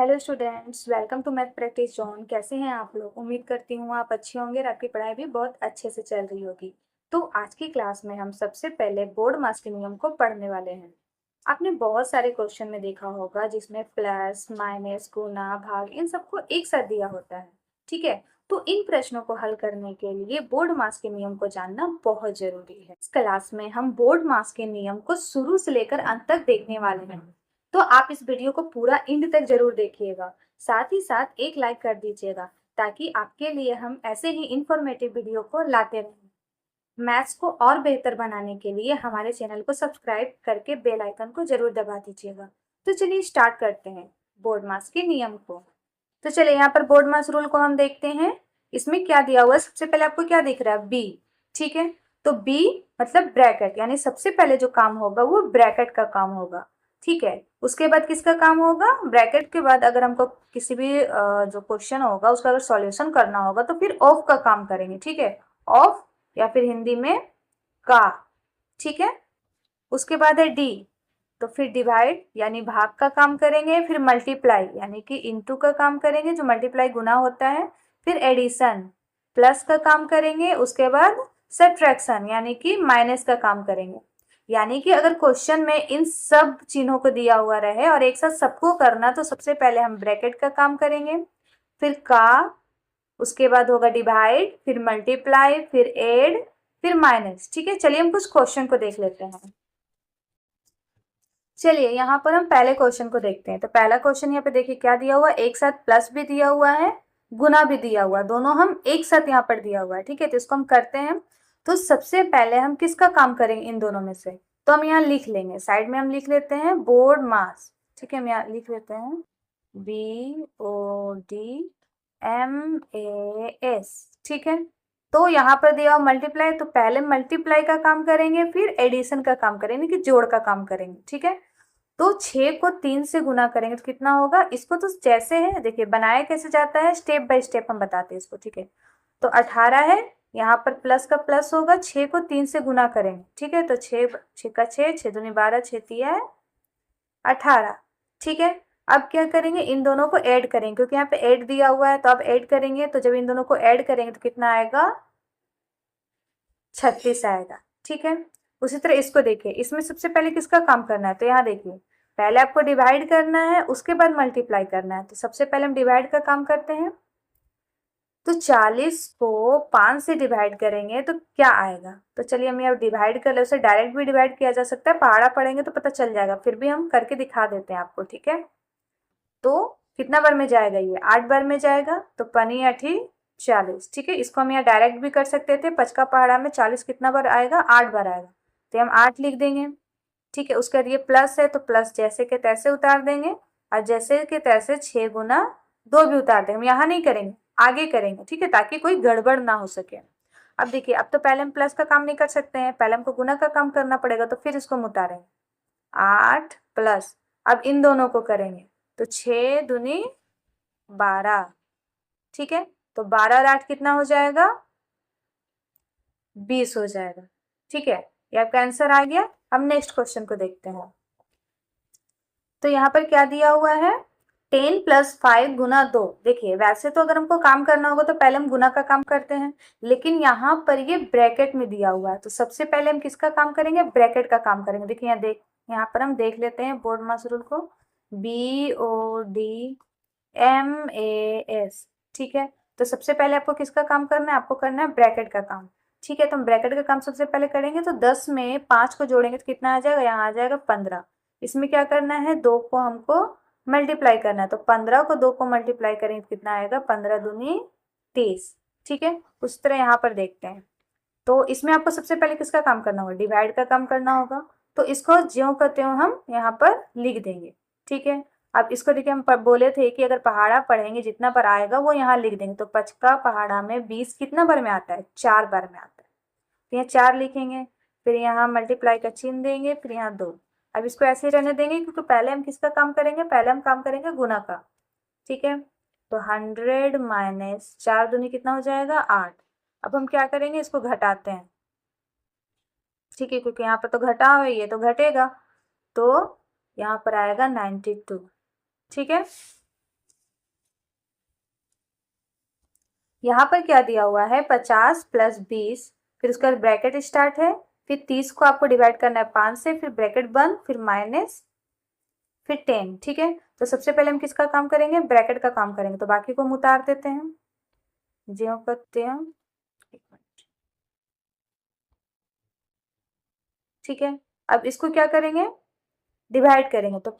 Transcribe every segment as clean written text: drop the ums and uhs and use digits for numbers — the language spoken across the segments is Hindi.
Hello students, welcome to math practice zone. कैसे हैं आप लोग? उम्मीद करती हूँ आप अच्छे होंगे और आपकी पढ़ाई भी बहुत अच्छे से चल रही होगी। तो आज की क्लास में हम सबसे पहले बोर्ड मास के नियम को पढ़ने वाले हैं। आपने बहुत सारे क्वेश्चन में देखा होगा जिसमें प्लस माइनस गुना भाग इन सबको एक साथ दिया होता है। ठीक है, तो इन प्रश्नों को हल करने के लिए बोर्ड मास के नियम को जानना बहुत जरूरी है। इस क्लास में हम बोर्ड मास के नियम को शुरू से लेकर अंत तक देखने वाले हैं, तो आप इस वीडियो को पूरा एंड तक जरूर देखिएगा। साथ ही साथ एक लाइक कर दीजिएगा ताकि आपके लिए हम ऐसे ही इंफॉर्मेटिव वीडियो को लाते रहें। मैथ्स को और बेहतर बनाने के लिए हमारे चैनल को सब्सक्राइब करके बेल आइकन को जरूर दबा दीजिएगा। तो चलिए स्टार्ट करते हैं बोर्ड मास के नियम को। तो चलिए यहाँ पर बोर्ड मास रूल को हम देखते हैं। इसमें क्या दिया हुआ है? सबसे पहले आपको क्या दिख रहा है? बी। ठीक है, तो बी मतलब ब्रैकेट, यानी सबसे पहले जो काम होगा वो ब्रैकेट का काम होगा। ठीक है, उसके बाद किसका काम होगा? ब्रैकेट के बाद अगर हमको किसी भी जो क्वेश्चन होगा उसका अगर सॉल्यूशन करना होगा तो फिर ऑफ का काम करेंगे। ठीक है, ऑफ या फिर हिंदी में का। ठीक है, उसके बाद है डी, तो फिर डिवाइड यानी भाग का काम करेंगे। फिर मल्टीप्लाई यानी कि इनटू का काम करेंगे, जो मल्टीप्लाई गुना होता है। फिर एडिशन प्लस का काम करेंगे। उसके बाद सब्ट्रैक्शन यानी कि माइनस का काम करेंगे। यानी कि अगर क्वेश्चन में इन सब चिन्हों को दिया हुआ रहे और एक साथ सबको करना, तो सबसे पहले हम ब्रैकेट का काम करेंगे, फिर का, उसके बाद होगा डिवाइड, फिर मल्टीप्लाई, फिर एड, फिर माइनस। ठीक है, चलिए हम कुछ क्वेश्चन को देख लेते हैं। चलिए यहाँ पर हम पहले क्वेश्चन को देखते हैं। तो पहला क्वेश्चन यहाँ पे देखिए क्या दिया हुआ है, एक साथ प्लस भी दिया हुआ है, गुना भी दिया हुआ है, दोनों हम एक साथ यहाँ पर दिया हुआ है। ठीक है, तो इसको हम करते हैं। तो सबसे पहले हम किसका काम करेंगे इन दोनों में से? तो हम यहाँ लिख लेंगे, साइड में हम लिख लेते हैं बोर्ड मास। ठीक है, हम यहाँ लिख लेते हैं BODMAS। ठीक है, तो यहाँ पर दिया हुआ मल्टीप्लाई, तो पहले मल्टीप्लाई का काम करेंगे, फिर एडिशन का काम करेंगे कि जोड़ का काम करेंगे। ठीक है, तो 6 को 3 से गुना करेंगे तो कितना होगा? इसको तो जैसे है देखिए बनाया कैसे जाता है, स्टेप बाय स्टेप हम बताते हैं इसको। ठीक है, तो 18 है, यहाँ पर प्लस का प्लस होगा, 6 को 3 से गुना करेंगे। ठीक है, तो 6 का 6, 6 दूनी 12, 6 तिया 18। ठीक है, अब क्या करेंगे? इन दोनों को ऐड करेंगे, क्योंकि यहाँ पे ऐड दिया हुआ है तो अब ऐड करेंगे। तो जब इन दोनों को ऐड करेंगे तो कितना आएगा? 36 आएगा। ठीक है, उसी तरह इसको देखिए, इसमें सबसे पहले किसका काम करना है? तो यहाँ देखिए पहले आपको डिवाइड करना है, उसके बाद मल्टीप्लाई करना है। तो सबसे पहले हम डिवाइड का काम करते हैं। तो 40 को 5 से डिवाइड करेंगे तो क्या आएगा? तो चलिए हम यहाँ डिवाइड कर ले, उसे डायरेक्ट भी डिवाइड किया जा सकता है, पहाड़ा पढ़ेंगे तो पता चल जाएगा, फिर भी हम करके दिखा देते हैं आपको। ठीक है, तो कितना बार में जाएगा? ये 8 बार में जाएगा। तो पनी अठी 40। ठीक है, इसको हम यहाँ डायरेक्ट भी कर सकते थे, पचका पहाड़ा में 40 कितना बार आएगा? 8 बार आएगा, तो हम 8 लिख देंगे। ठीक है, उसके बाद ये प्लस है तो प्लस जैसे के तैसे उतार देंगे, और जैसे के तैसे 6 गुना 2 भी उतार देंगे। हम यहाँ नहीं करेंगे, आगे करेंगे। ठीक है, ताकि कोई गड़बड़ ना हो सके। अब देखिए, अब तो पहले हम प्लस का काम नहीं कर सकते हैं, पहले हमको गुना का काम करना पड़ेगा, तो फिर इसको हम उतारेंगे 8 प्लस, अब इन दोनों को करेंगे तो 6 दूनी 12। ठीक है, तो 12 और 8 कितना हो जाएगा? 20 हो जाएगा। ठीक है, ये आपका आंसर आ गया। अब नेक्स्ट क्वेश्चन को देखते हैं। तो यहाँ पर क्या दिया हुआ है? 10 + 5 गुना 2। देखिए वैसे तो अगर हमको काम करना होगा तो पहले हम गुना का काम करते हैं, लेकिन यहाँ पर ये ब्रैकेट में दिया हुआ है, तो सबसे पहले हम किसका काम करेंगे? ब्रैकेट का काम करेंगे। देखिए यहाँ पर हम देख लेते हैं बोर्ड मास रूल को, BODMAS। ठीक है, तो सबसे पहले आपको किसका काम करना है? आपको करना है ब्रैकेट का काम। ठीक है, तो हम ब्रैकेट का काम सबसे पहले करेंगे। तो 10 में 5 को जोड़ेंगे तो कितना आ जाएगा? यहाँ आ जाएगा 15। इसमें क्या करना है? 2 को हमको मल्टीप्लाई करना है, तो 15 को 2 को मल्टीप्लाई करेंगे तो कितना आएगा? 15 दूनी 30। ठीक है, उस तरह यहाँ पर देखते हैं। तो इसमें आपको सबसे पहले किसका काम करना होगा? डिवाइड का काम करना होगा, तो इसको ज्यों का त्यों हम यहाँ पर लिख देंगे। ठीक है, अब इसको देखिए, हम बोले थे कि अगर पहाड़ा पढ़ेंगे जितना बार आएगा वो यहाँ लिख देंगे। तो पचका पहाड़ा में 20 कितना बार में आता है? 4 बार में आता है, तो यहाँ 4 लिखेंगे, फिर यहाँ मल्टीप्लाई का चिन्ह देंगे, फिर यहाँ 2। अब इसको ऐसे ही रहने देंगे, क्योंकि पहले हम किसका काम करेंगे? पहले हम काम करेंगे गुना का। ठीक है, तो 100 माइनस 4 दूनी कितना हो जाएगा? 8। अब हम क्या करेंगे? इसको घटाते हैं। ठीक है, क्योंकि यहाँ पर तो घटा हुआ है, ये तो घटेगा, तो यहाँ पर आएगा 92। ठीक है, यहाँ पर क्या दिया हुआ है 50 प्लस 20, फिर उसका ब्रैकेट स्टार्ट है, फिर 30 को आपको डिवाइड करना है 5 से, फिर ब्रैकेट बंद, फिर माइनस, फिर 10। ठीक है, तो सबसे पहले हम किसका काम करेंगे, ब्रैकेट का काम करेंगे, तो बाकी को हम उतार देते हैं ज्यों का त्यों। एक मिनट। ठीक है, अब इसको क्या करेंगे, डिवाइड करेंगे, तो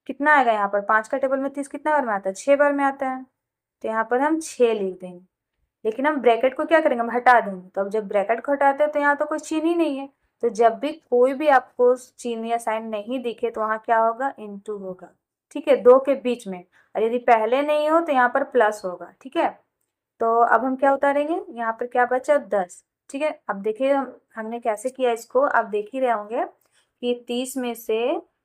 कितना आएगा यहाँ पर, 5 का टेबल में 30 कितना बार में आता है, 6 बार में आता है, तो यहाँ पर हम 6 लिख देंगे। लेकिन हम ब्रैकेट को क्या करेंगे, हम हटा देंगे, तो अब जब ब्रैकेट को हटाते हैं तो यहाँ तो कोई चिन्ह ही नहीं है, तो जब भी कोई भी आपको चिन्ह या साइन नहीं दिखे तो वहाँ क्या होगा, इनटू होगा। ठीक है, दो के बीच में, और यदि पहले नहीं हो तो यहाँ पर प्लस होगा। ठीक है, तो अब हम क्या उतारेंगे, यहाँ पर क्या बचा 10। ठीक है, अब देखिए हमने कैसे किया इसको, आप देख ही रहे होंगे कि 30 में से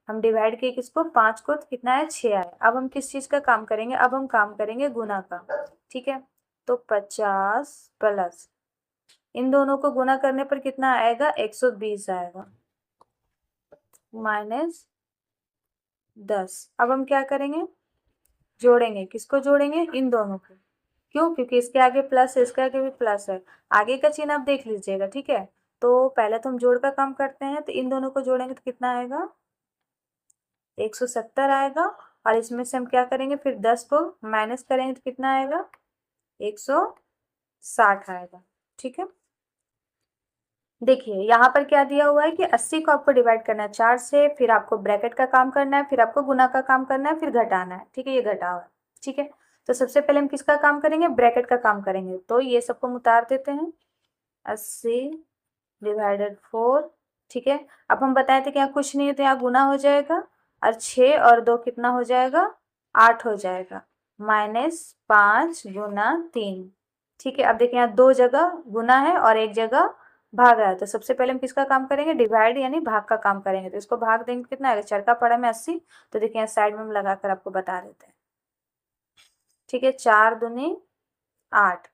हम डिवाइड किए किसको, 5 को, तो कितना है 6 आया। अब हम किस चीज़ का काम करेंगे, अब हम काम करेंगे गुना का। ठीक है, तो 50 प्लस इन दोनों को गुना करने पर कितना आएगा, 120 आएगा, माइनस 10। अब हम क्या करेंगे, जोड़ेंगे, किसको जोड़ेंगे, इन दोनों को। क्यों, क्योंकि इसके आगे प्लस है, इसके आगे भी प्लस है, आगे का चिन्ह आप देख लीजिएगा। ठीक है, तो पहले तो हम जोड़ का काम करते हैं, तो इन दोनों को जोड़ेंगे तो कितना आएगा, 170 आएगा, और इसमें से हम क्या करेंगे, फिर 10 को माइनस करेंगे तो कितना आएगा, 160 आएगा। ठीक है, देखिए यहाँ पर क्या दिया हुआ है कि 80 को आपको डिवाइड करना है 4 से, फिर आपको ब्रैकेट का काम करना है, फिर आपको गुना का काम करना है, फिर घटाना है। ठीक है, ये घटा हुआ है। ठीक है, तो सबसे पहले हम किसका काम करेंगे, ब्रैकेट का काम करेंगे, तो ये सबको हम उतार देते हैं, 80 डिवाइडेड 4। ठीक है, अब हम बताए थे कि यहाँ कुछ नहीं है तो यहाँ गुना हो जाएगा, और 6 और 2 कितना हो जाएगा, 8 हो जाएगा, माइनस 5 गुना 3। ठीक है, अब देखिए यहाँ 2 जगह गुना है और 1 जगह भाग रहा है, तो सबसे पहले हम किसका काम करेंगे, डिवाइड यानी भाग का काम करेंगे, तो इसको भाग देंगे कितना आएगा, चरका पड़ा में 80, तो देखिए यहाँ साइड में हम लगा कर आपको बता देते हैं। ठीक है, 4 दूनी 8,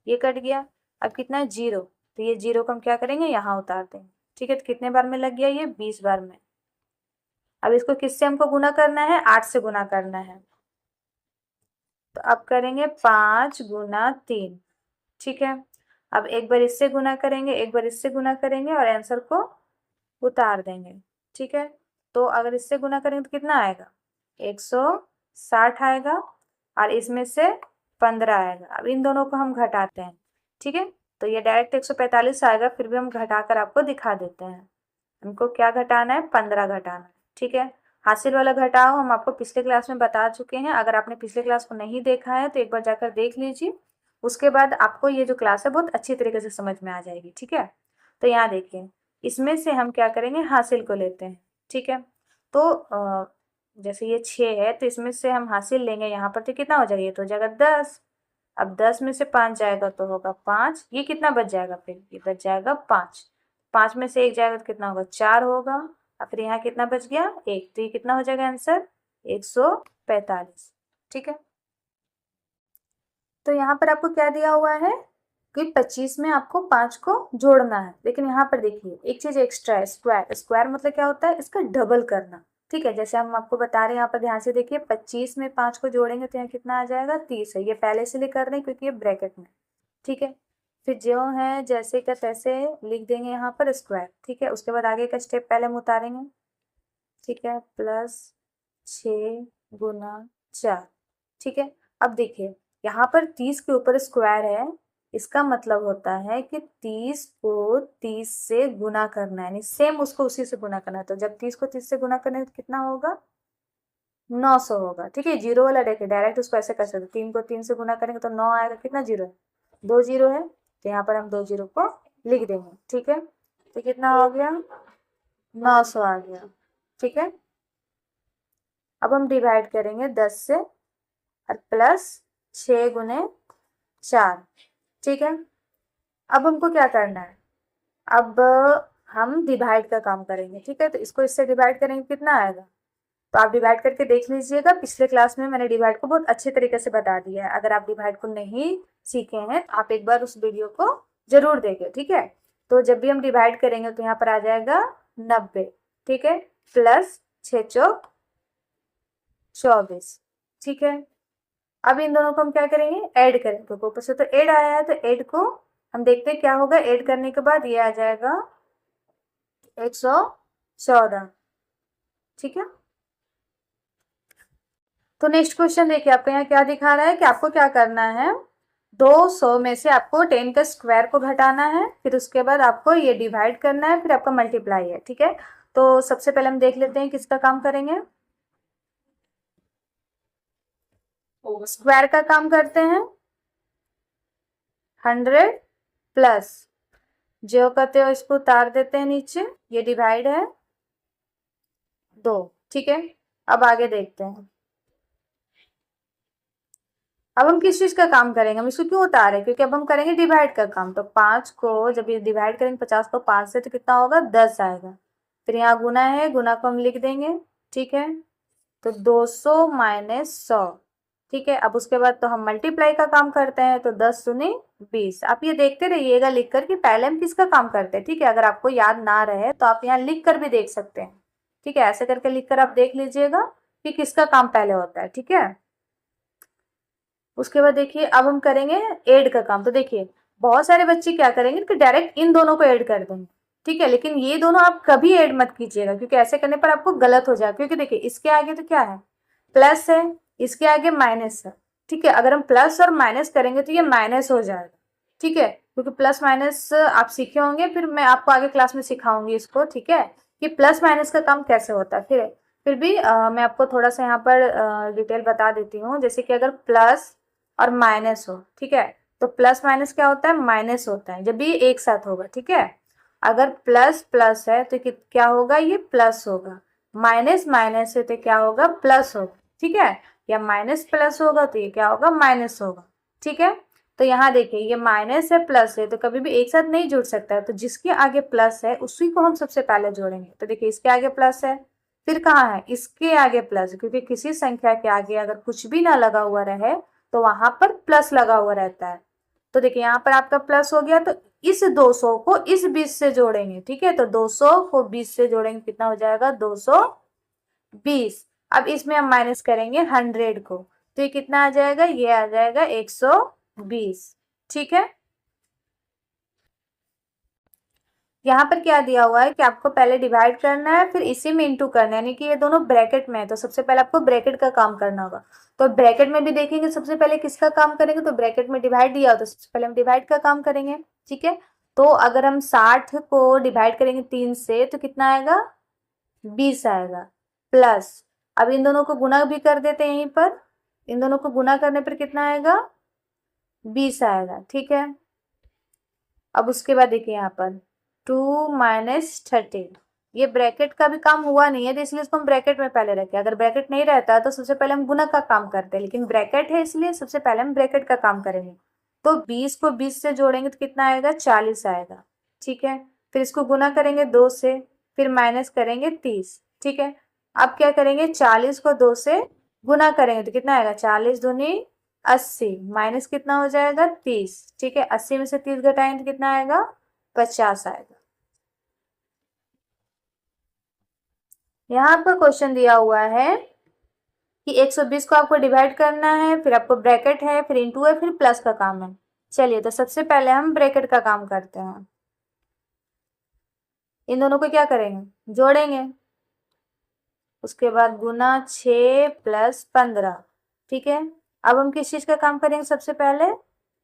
ये कट गया, अब कितना है 0, तो ये 0 को हम क्या करेंगे, यहाँ उतार देंगे। ठीक है, तो कितने बार में लग गया, ये 20 बार में। अब इसको किससे हमको गुना करना है, 8 से गुना करना है, तो अब करेंगे 5 गुना 3। ठीक है, अब एक बार इससे गुना करेंगे, एक बार इससे गुना करेंगे, और आंसर को उतार देंगे। ठीक है, तो अगर इससे गुना करेंगे तो कितना आएगा, 160 आएगा, और इसमें से 15 आएगा। अब इन दोनों को हम घटाते हैं। ठीक है, तो ये डायरेक्ट 145 आएगा, फिर भी हम घटाकर आपको दिखा देते हैं। हमको क्या घटाना है, 15 घटाना है। ठीक है, हासिल वाला घटाओ हम आपको पिछले क्लास में बता चुके हैं, अगर आपने पिछले क्लास को नहीं देखा है तो एक बार जाकर देख लीजिए, उसके बाद आपको ये जो क्लास है बहुत अच्छी तरीके से समझ में आ जाएगी। ठीक है, तो यहाँ देखिए, इसमें से हम क्या करेंगे, हासिल को लेते हैं। ठीक है, तो जैसे ये 6 है, तो इसमें से हम हासिल लेंगे, यहाँ पर तो कितना हो जाएगा, ये तो हो जाएगा 10। अब 10 में से 5 जाएगा तो होगा 5, ये कितना बच जाएगा, फिर ये बच जाएगा 5। 5 में से 1 जाएगा तो कितना होगा, 4 होगा, और फिर यहाँ कितना बच गया, 1, तो ये कितना हो जाएगा आंसर, 145। ठीक है, तो यहाँ पर आपको क्या दिया हुआ है कि 25 में आपको 5 को जोड़ना है, लेकिन यहाँ पर देखिए एक चीज एक्स्ट्रा है, स्क्वायर। स्क्वायर मतलब क्या होता है, इसका डबल करना। ठीक है, जैसे हम आपको बता रहे हैं, यहाँ पर ध्यान से देखिए, 25 में 5 को जोड़ेंगे तो यहाँ कितना आ जाएगा, 30 है, ये पहले से लिए कर रहे हैं क्योंकि ये ब्रैकेट में। ठीक है, फिर जो है जैसे का तैसे लिख देंगे यहाँ पर स्क्वायर। ठीक है, उसके बाद आगे का स्टेप पहले हम उतारेंगे। ठीक है, प्लस 6 गुना 4। ठीक है, अब देखिए यहाँ पर 30 के ऊपर स्क्वायर है, इसका मतलब होता है कि 30 को 30 से गुना करना है, यानी सेम उसको उसी से गुना करना है, तो जब 30 को 30 से गुना करने तो कितना होगा, 900 होगा। ठीक है, जीरो वाला देखिए डायरेक्ट उसको ऐसे कर सकते, 3 को 3 से गुना करेंगे तो 9 आएगा, कितना जीरो है, 2 जीरो है, तो यहाँ पर हम 2 जीरो को लिख देंगे। ठीक है, तो कितना हो गया, 900 आ गया। ठीक है, अब हम डिवाइड करेंगे 10 से, और प्लस 6 गुने 4। ठीक है, अब हमको क्या करना है, अब हम डिवाइड का काम करेंगे। ठीक है, तो इसको इससे डिवाइड करेंगे कितना आएगा, तो आप डिवाइड करके देख लीजिएगा, पिछले क्लास में मैंने डिवाइड को बहुत अच्छे तरीके से बता दिया है, अगर आप डिवाइड को नहीं सीखे हैं तो आप एक बार उस वीडियो को जरूर देखें। ठीक है, तो जब भी हम डिवाइड करेंगे तो यहाँ पर आ जाएगा 90। ठीक है, प्लस 6 चौक 24। ठीक है, अब इन दोनों को हम क्या करेंगे, ऐड करेंगे, क्योंकि ऊपर से तो ऐड आया है, तो ऐड को हम देखते हैं क्या होगा। ऐड करने के बाद ये आ जाएगा 114। ठीक है, तो नेक्स्ट क्वेश्चन देखिए, आपको यहाँ क्या दिखा रहा है कि आपको क्या करना है, 200 में से आपको 10 का स्क्वायर को घटाना है, फिर उसके बाद आपको ये डिवाइड करना है, फिर आपका मल्टीप्लाई है। ठीक है, तो सबसे पहले हम देख लेते हैं किसका काम करेंगे, स्क्वायर का काम करते हैं। 100 प्लस जो करते हो इसको उतार देते हैं नीचे, ये डिवाइड है 2। ठीक है, अब आगे देखते हैं। अब हम किस चीज का काम करेंगे, हम इसको क्यों उतारे, क्योंकि अब हम करेंगे डिवाइड का काम। तो 5 को जब ये डिवाइड करेंगे 50 को 5 से, तो कितना होगा, 10 आएगा। फिर यहाँ गुना है, गुना को हम लिख देंगे। ठीक है, तो 200 माइनस 100। ठीक है, अब उसके बाद तो हम मल्टीप्लाई का काम करते हैं, तो 10 दूनी 20। आप ये देखते रहिएगा लिख कर कि पहले हम किसका काम करते हैं। ठीक है, अगर आपको याद ना रहे तो आप यहाँ लिख कर भी देख सकते हैं। ठीक है, ऐसे करके लिख कर आप देख लीजिएगा कि किसका काम पहले होता है। ठीक है, उसके बाद देखिए अब हम करेंगे ऐड का काम। तो देखिए बहुत सारे बच्चे क्या करेंगे कि डायरेक्ट इन दोनों को ऐड कर देंगे। ठीक है, लेकिन ये दोनों आप कभी ऐड मत कीजिएगा, क्योंकि ऐसे करने पर आपको गलत हो जाएगा। क्योंकि देखिए इसके आगे तो क्या है, प्लस है, इसके आगे माइनस है। ठीक है, अगर हम प्लस और माइनस करेंगे तो ये माइनस हो जाएगा। ठीक है, क्योंकि प्लस माइनस आप सीखे होंगे, फिर मैं आपको आगे क्लास में सिखाऊंगी इसको। ठीक है, कि प्लस माइनस का काम कैसे होता है। फिर भी मैं आपको थोड़ा सा यहाँ पर डिटेल बता देती हूँ। जैसे कि अगर प्लस और माइनस हो, ठीक है, तो प्लस माइनस क्या होता है, माइनस होता है जब ये एक साथ होगा। ठीक है, अगर प्लस प्लस है तो क्या होगा, ये प्लस होगा। माइनस माइनस है तो क्या होगा, प्लस होगा। ठीक है, या माइनस प्लस होगा तो ये क्या होगा, माइनस होगा। ठीक है, तो यहाँ देखिए ये माइनस है प्लस है तो कभी भी एक साथ नहीं जुड़ सकता है, तो जिसके आगे प्लस है उसी को हम सबसे पहले जोड़ेंगे। तो देखिए इसके आगे प्लस है, फिर कहाँ है, इसके आगे प्लस, क्योंकि किसी संख्या के आगे अगर कुछ भी ना लगा हुआ रहे तो वहां पर प्लस लगा हुआ रहता है। तो देखिए यहाँ पर आपका प्लस हो गया, तो इस 200 को इस 20 से जोड़ेंगे। ठीक है, तो 200 को 20 से जोड़ेंगे, कितना हो जाएगा, 220। अब इसमें हम माइनस करेंगे 100 को, तो ये कितना आ जाएगा, ये आ जाएगा 120। ठीक है, यहाँ पर क्या दिया हुआ है कि आपको पहले डिवाइड करना है, फिर इसी में इंटू करना है, यानी कि ये दोनों ब्रैकेट में है, तो सबसे पहले आपको ब्रैकेट का काम करना होगा। तो ब्रैकेट में भी देखेंगे सबसे पहले किसका काम करेंगे, तो ब्रैकेट में डिवाइड दिया हो तो सबसे पहले हम डिवाइड का काम करेंगे। ठीक है, तो अगर हम 60 को डिवाइड करेंगे 3 से तो कितना आएगा, 20 आएगा। प्लस अब इन दोनों को गुना भी कर देते हैं, यहीं पर इन दोनों को गुना करने पर कितना आएगा, 20 आएगा। ठीक है, अब उसके बाद देखिए यहाँ पर 2 माइनस 30, ये ब्रैकेट का भी काम हुआ नहीं है, तो इसलिए इसको हम ब्रैकेट में पहले रखें। अगर ब्रैकेट नहीं रहता तो सबसे पहले हम गुना का काम करते हैं, लेकिन ब्रैकेट है इसलिए सबसे पहले हम ब्रैकेट का काम करेंगे। तो 20 को 20 से जोड़ेंगे तो कितना आएगा, 40 आएगा। ठीक है, फिर इसको गुना करेंगे 2 से, फिर माइनस करेंगे 30। ठीक है, अब क्या करेंगे, 40 को 2 से गुना करेंगे तो कितना आएगा, 40 दूनी 80, माइनस कितना हो जाएगा, 30। ठीक है, 80 में से 30 घटाएंगे तो कितना आएगा, 50 आएगा। यहाँ पर क्वेश्चन दिया हुआ है कि 120 को आपको डिवाइड करना है, फिर आपको ब्रैकेट है, फिर इंटू है, फिर प्लस का काम है। चलिए, तो सबसे पहले हम ब्रैकेट का काम करते हैं। इन दोनों को क्या करेंगे, जोड़ेंगे, उसके बाद गुना 6 प्लस 15। ठीक है, अब हम किस चीज का काम करेंगे, सबसे पहले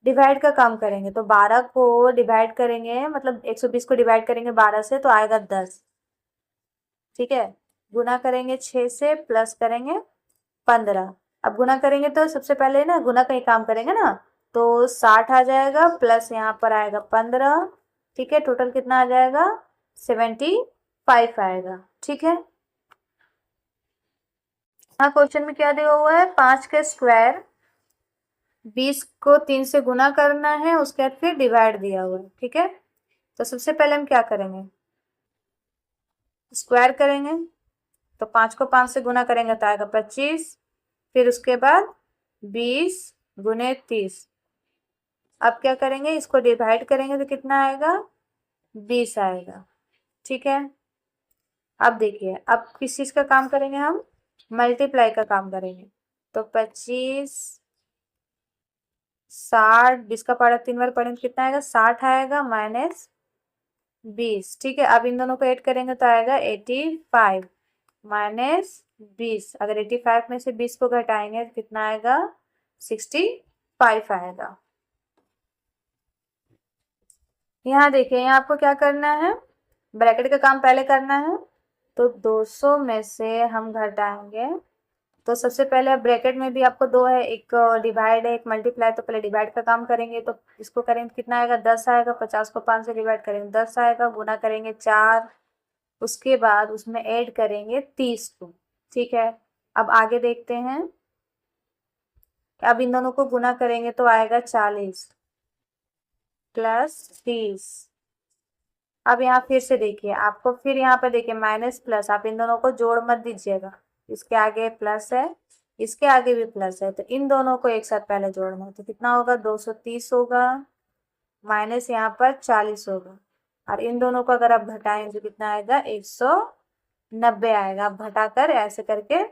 डिवाइड का काम करेंगे। तो 12 को डिवाइड करेंगे, मतलब 120 को डिवाइड करेंगे 12 से तो आएगा 10। ठीक है, गुना करेंगे 6 से, प्लस करेंगे 15। अब गुना करेंगे तो सबसे पहले ना गुना का ही काम करेंगे ना, तो 60 आ जाएगा, प्लस यहाँ पर आएगा 15। ठीक है, टोटल कितना आ जाएगा, 75 आएगा। ठीक है, यहाँ क्वेश्चन में क्या दिया हुआ है, 5 का स्क्वायर, 20 को 3 से गुना करना है, उसके बाद फिर डिवाइड दिया हुआ है। ठीक है, तो सबसे पहले हम क्या करेंगे, स्क्वायर करेंगे। तो 5 को 5 से गुना करेंगे तो आएगा 25, फिर उसके बाद 20 गुने 30। अब क्या करेंगे, इसको डिवाइड करेंगे तो कितना आएगा, 20 आएगा। ठीक है, अब देखिए अब किस चीज का काम करेंगे हम, मल्टीप्लाई का काम करेंगे। तो 25 60, 20 का पारा 3 बार पढ़ेंगे तो कितना आएगा, 60 आएगा माइनस 20। ठीक है, अब इन दोनों को ऐड करेंगे तो आएगा 85 माइनस 20। अगर 85 में से 20 को घटाएंगे तो कितना आएगा, 65 आएगा। यहाँ देखिए, यहाँ आपको क्या करना है, ब्रैकेट का काम पहले करना है। तो 200 में से हम घटाएंगे, तो सबसे पहले ब्रैकेट में भी आपको दो है, एक डिवाइड है एक मल्टीप्लाई। तो पहले डिवाइड का काम करेंगे, तो इसको करेंगे तो कितना आएगा, 10 आएगा। 50 को 5 से डिवाइड करेंगे 10 आएगा, गुना करेंगे 4, उसके बाद उसमें ऐड करेंगे 30 को। ठीक है, अब आगे देखते हैं। अब इन दोनों को गुना करेंगे तो आएगा 40 प्लस 30। अब यहाँ फिर से देखिए, आपको फिर यहाँ पे देखिए माइनस प्लस, आप इन दोनों को जोड़ मत दीजिएगा। इसके आगे प्लस है, इसके आगे भी प्लस है, तो इन दोनों को एक साथ पहले जोड़ना है। तो कितना होगा, 230 होगा माइनस यहाँ पर 40 होगा। और इन दोनों को अगर आप घटाएं तो कितना आएगा, 190 आएगा। आप घटाकर ऐसे करके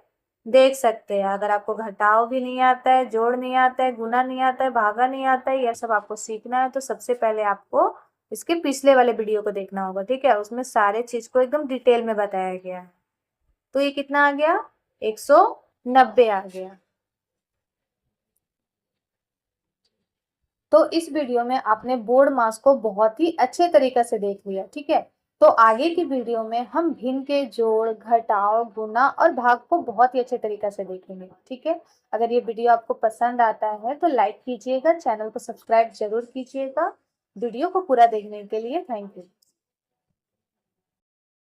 देख सकते हैं। अगर आपको घटाव भी नहीं आता है, जोड़ नहीं आता है, गुना नहीं आता है, भागा नहीं आता है, यह सब आपको सीखना है, तो सबसे पहले आपको इसके पिछले वाले वीडियो को देखना होगा। ठीक है, उसमें सारे चीज को एकदम डिटेल में बताया गया है। तो ये कितना आ गया, 190 आ गया। तो इस वीडियो में आपने बोर्ड मास को बहुत ही अच्छे तरीके से देख लिया। ठीक है, तो आगे की वीडियो में हम भिन्न के जोड़, घटाव, गुना और भाग को बहुत ही अच्छे तरीके से देखेंगे। ठीक है, अगर ये वीडियो आपको पसंद आता है तो लाइक कीजिएगा, चैनल को सब्सक्राइब जरूर कीजिएगा। वीडियो को पूरा देखने के लिए थैंक यू।